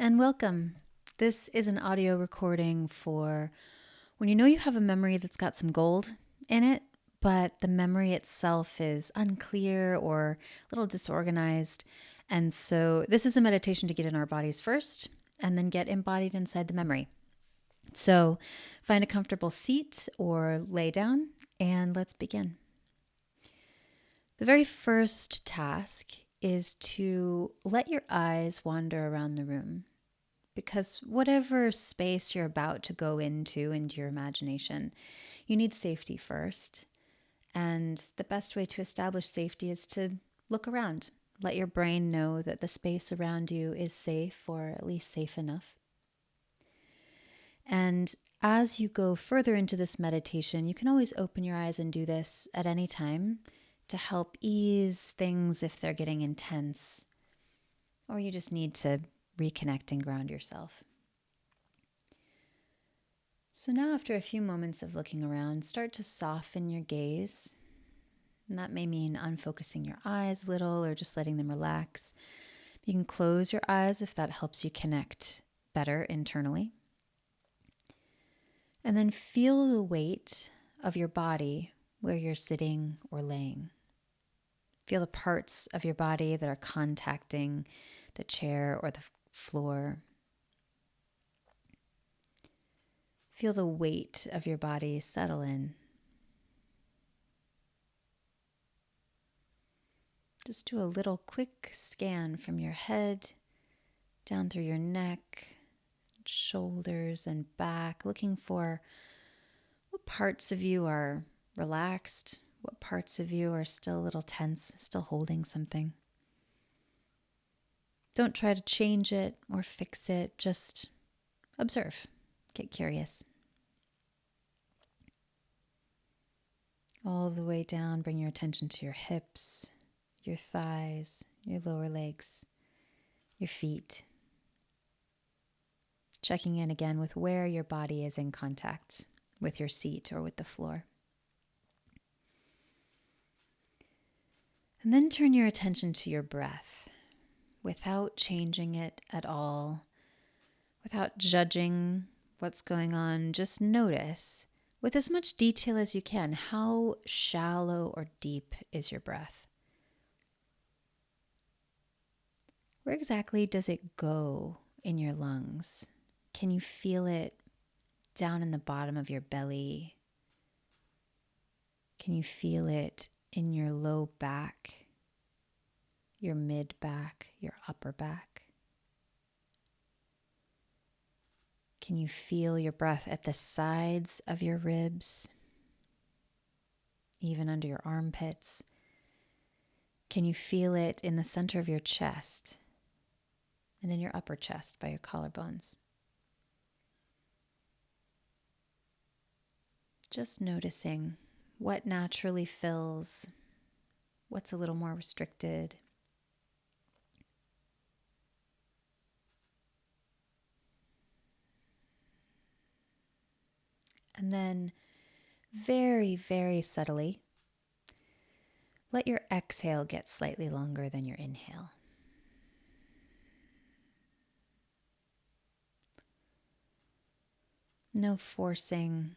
and welcome. This is an audio recording for when you know you have a memory that's got some gold in it, but the memory itself is unclear or a little disorganized. And so this is a meditation to get in our bodies first and then get embodied inside the memory. So find a comfortable seat or lay down and let's begin. The very first task is to let your eyes wander around the room, because whatever space you're about to go into your imagination, you need safety first. And the best way to establish safety is to look around. Let your brain know that the space around you is safe, or at least safe enough. And as you go further into this meditation, you can always open your eyes and do this at any time to help ease things if they're getting intense, or you just need to reconnect and ground yourself. So now, after a few moments of looking around, start to soften your gaze. And that may mean unfocusing your eyes a little or just letting them relax. You can close your eyes if that helps you connect better internally. And then feel the weight of your body where you're sitting or laying. Feel the parts of your body that are contacting the chair or the floor. Feel the weight of your body settle in. Just do a little quick scan from your head down through your neck, shoulders, and back, looking for what parts of you are relaxed, what parts of you are still a little tense, still holding something. Don't try to change it or fix it, just observe, get curious. All the way down, bring your attention to your hips, your thighs, your lower legs, your feet. Checking in again with where your body is in contact with your seat or with the floor. And then turn your attention to your breath without changing it at all, without judging what's going on. Just notice with as much detail as you can, how shallow or deep is your breath? Where exactly does it go in your lungs? Can you feel it down in the bottom of your belly? Can you feel it in your low back, your mid back, your upper back? Can you feel your breath at the sides of your ribs, even under your armpits? Can you feel it in the center of your chest and in your upper chest by your collarbones? Just noticing what naturally fills, what's a little more restricted. And then very, very subtly, let your exhale get slightly longer than your inhale. No forcing.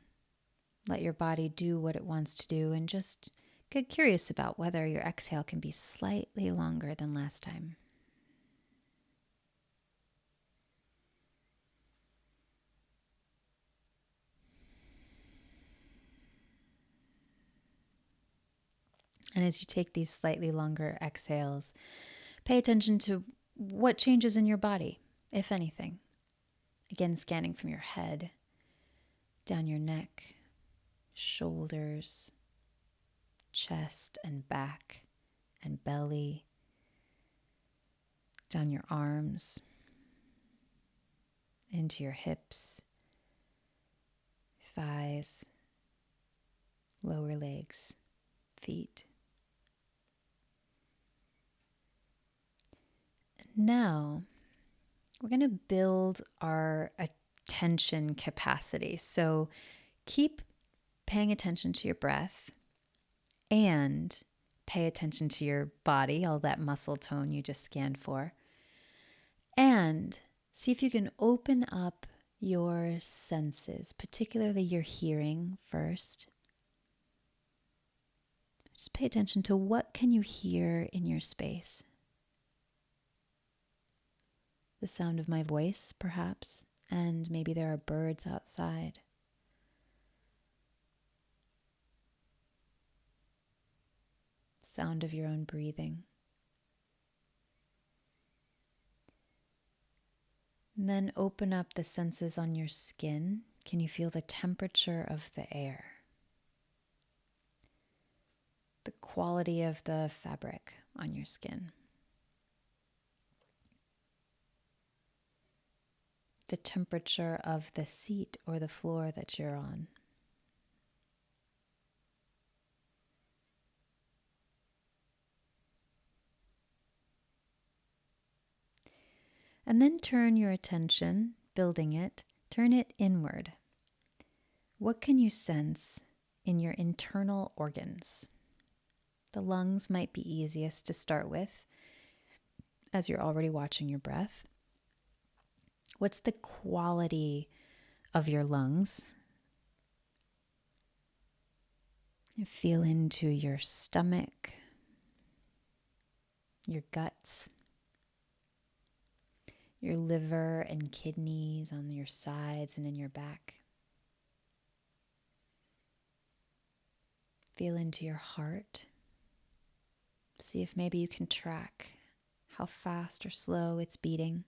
Let your body do what it wants to do, and just get curious about whether your exhale can be slightly longer than last time. And as you take these slightly longer exhales, pay attention to what changes in your body, if anything. Again, scanning from your head, down your neck, shoulders, chest and back and belly, down your arms, into your hips, thighs, lower legs, feet. Now, we're going to build our attention capacity. So keep paying attention to your breath and pay attention to your body, all that muscle tone you just scanned for. And See if you can open up your senses, particularly your hearing first. Just pay attention to what can you hear in your space. The sound of my voice, perhaps, and maybe there are birds outside. Sound of your own breathing. And then open up the senses on your skin. Can you feel the temperature of the air? The quality of the fabric on your skin. The temperature of the seat or the floor that you're on. And then turn your attention, building it, turn it inward. What can you sense in your internal organs? The lungs might be easiest to start with, as you're already watching your breath. What's the quality of your lungs? You feel into your stomach, your guts, your liver and kidneys on your sides and in your back. Feel into your heart. See if maybe you can track how fast or slow it's beating.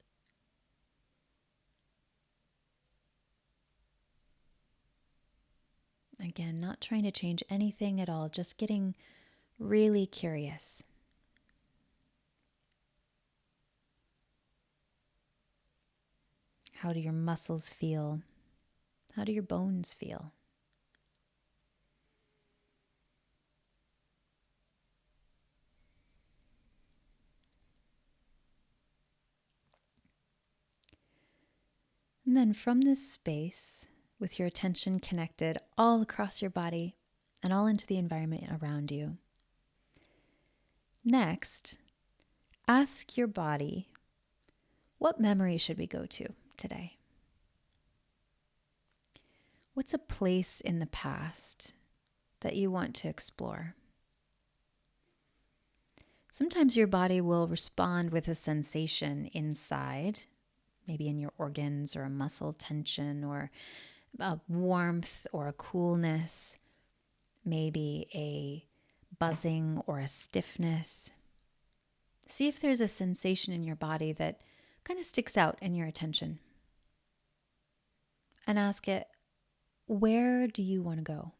Again, not trying to change anything at all, just getting really curious. How do your muscles feel? How do your bones feel? And then from this space, with your attention connected all across your body and all into the environment around you, next, ask your body, what memory should we go to today? What's a place in the past that you want to explore? Sometimes your body will respond with a sensation inside, maybe in your organs or a muscle tension or a warmth or a coolness, maybe a buzzing or a stiffness. See if there's a sensation in your body that kind of sticks out in your attention. And ask it, where do you want to go?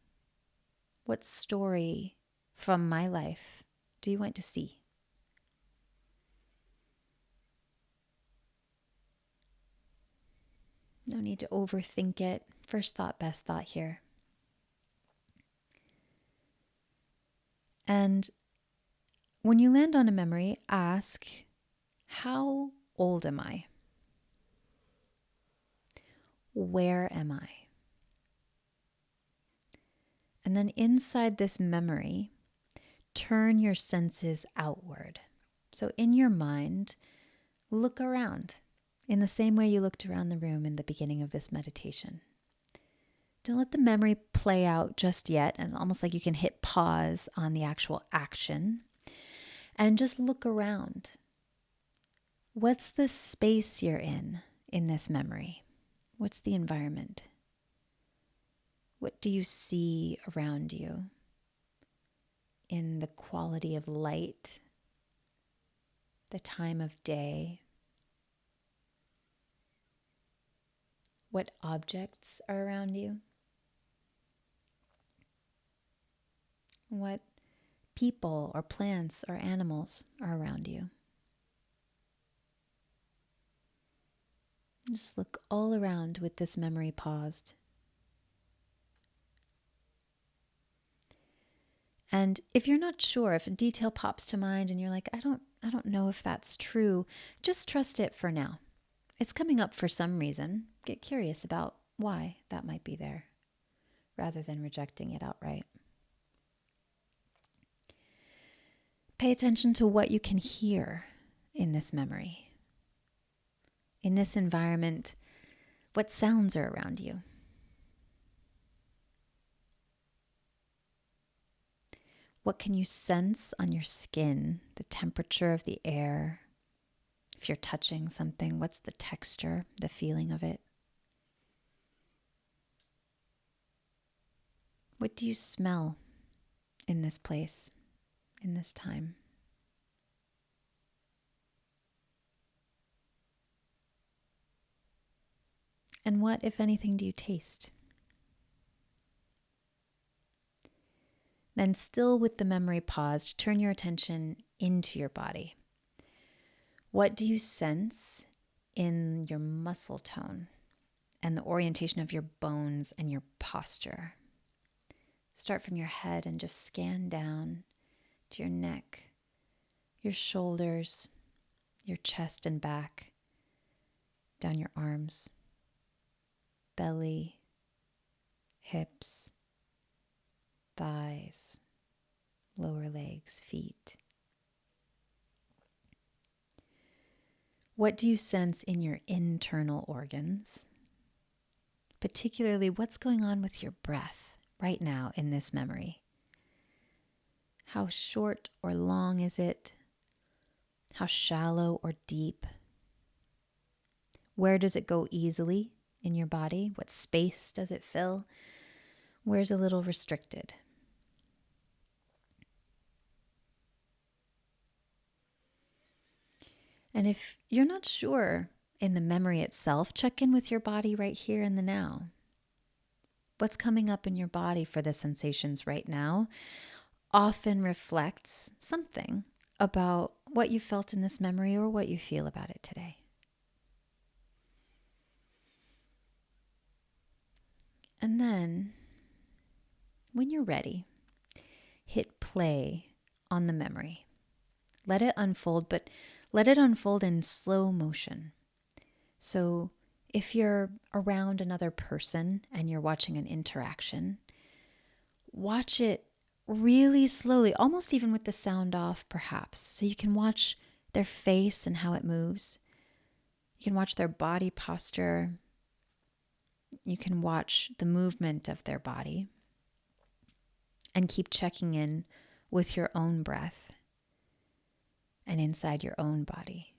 What story from my life do you want to see? No need to overthink it. First thought, best thought here. And when you land on a memory, ask, how old am I? Where am I? And then inside this memory, turn your senses outward. So in your mind, look around in the same way you looked around the room in the beginning of this meditation. Don't let the memory play out just yet, and almost like you can hit pause on the actual action, and just look around. What's the space you're in this memory? What's the environment? What do you see around you in the quality of light, the time of day? What objects are around you? What people or plants or animals are around you? Just look all around with this memory paused. And if you're not sure, if a detail pops to mind and you're like, I don't know if that's true, just trust it for now. It's coming up for some reason. Get curious about why that might be there, rather than rejecting it outright. Pay attention to what you can hear in this memory. In this environment, what sounds are around you? What can you sense on your skin? The temperature of the air. If you're touching something, what's the texture, the feeling of it? What do you smell in this place, in this time? And what, if anything, do you taste? Then, still with the memory paused, turn your attention into your body. What do you sense in your muscle tone and the orientation of your bones and your posture? Start from your head and just scan down to your neck, your shoulders, your chest and back, down your arms, belly, hips, thighs, lower legs, feet. What do you sense in your internal organs? Particularly, what's going on with your breath right now in this memory? How short or long is it? How shallow or deep? Where does it go easily in your body? What space does it fill? Where's a little restricted? And if you're not sure in the memory itself, check in with your body right here in the now. What's coming up in your body for the sensations right now often reflects something about what you felt in this memory or what you feel about it today. And then, when you're ready, hit play on the memory. Let it unfold, but let it unfold in slow motion. So if you're around another person and you're watching an interaction, watch it really slowly, almost even with the sound off perhaps, so you can watch their face and how it moves. You can watch their body posture. You can watch the movement of their body and keep checking in with your own breath and inside your own body.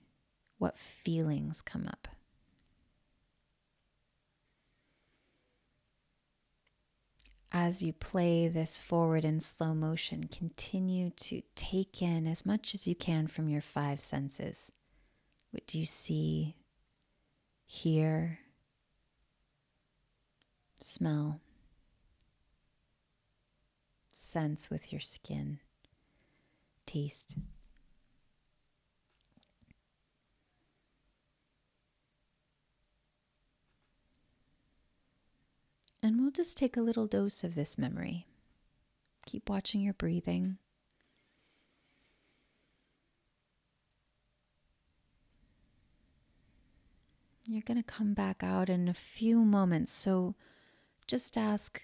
What feelings come up? As you play this forward in slow motion, continue to take in as much as you can from your 5 senses. What do you see, hear, smell, sense with your skin, taste? And we'll just take a little dose of this memory. Keep watching your breathing. You're going to come back out in a few moments. So just ask,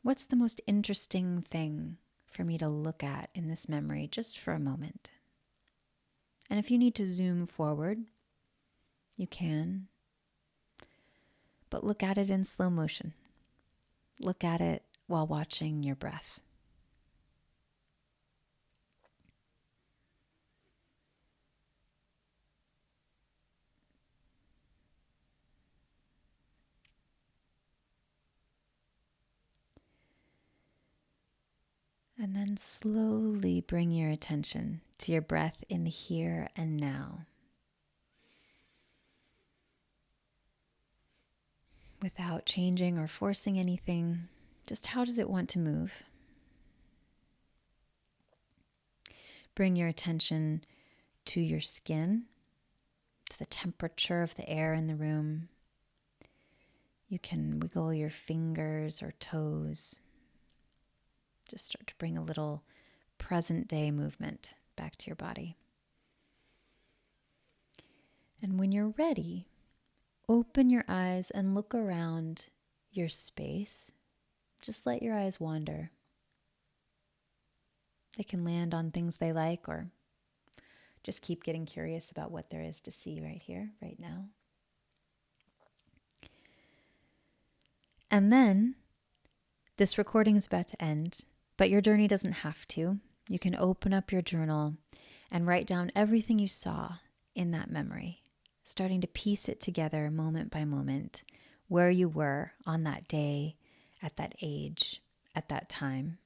what's the most interesting thing for me to look at in this memory just for a moment? And if you need to zoom forward, you can. But look at it in slow motion. Look at it while watching your breath. And then slowly bring your attention to your breath in the here and now. Without changing or forcing anything, just how does it want to move? Bring your attention to your skin, to the temperature of the air in the room. You can wiggle your fingers or toes. Just start to bring a little present day movement back to your body. And when you're ready, open your eyes and look around your space. Just let your eyes wander. They can land on things they like or Just keep getting curious about what there is to see right here, right now. And then this recording is about to end, but your journey doesn't have to. You can open up your journal and write down everything you saw in that memory, starting to piece it together moment by moment, where you were on that day, at that age, at that time,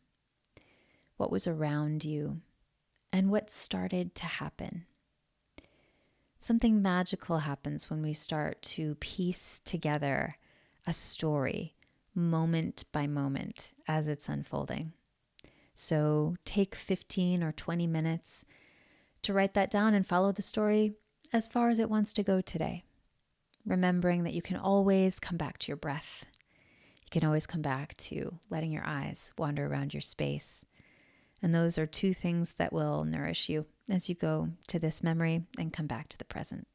what was around you, and what started to happen. Something magical happens when we start to piece together a story moment by moment as it's unfolding. So take 15 or 20 minutes to write that down and follow the story as far as it wants to go today. Remembering that you can always come back to your breath. You can always come back to letting your eyes wander around your space. And those are two things that will nourish you as you go to this memory and come back to the present.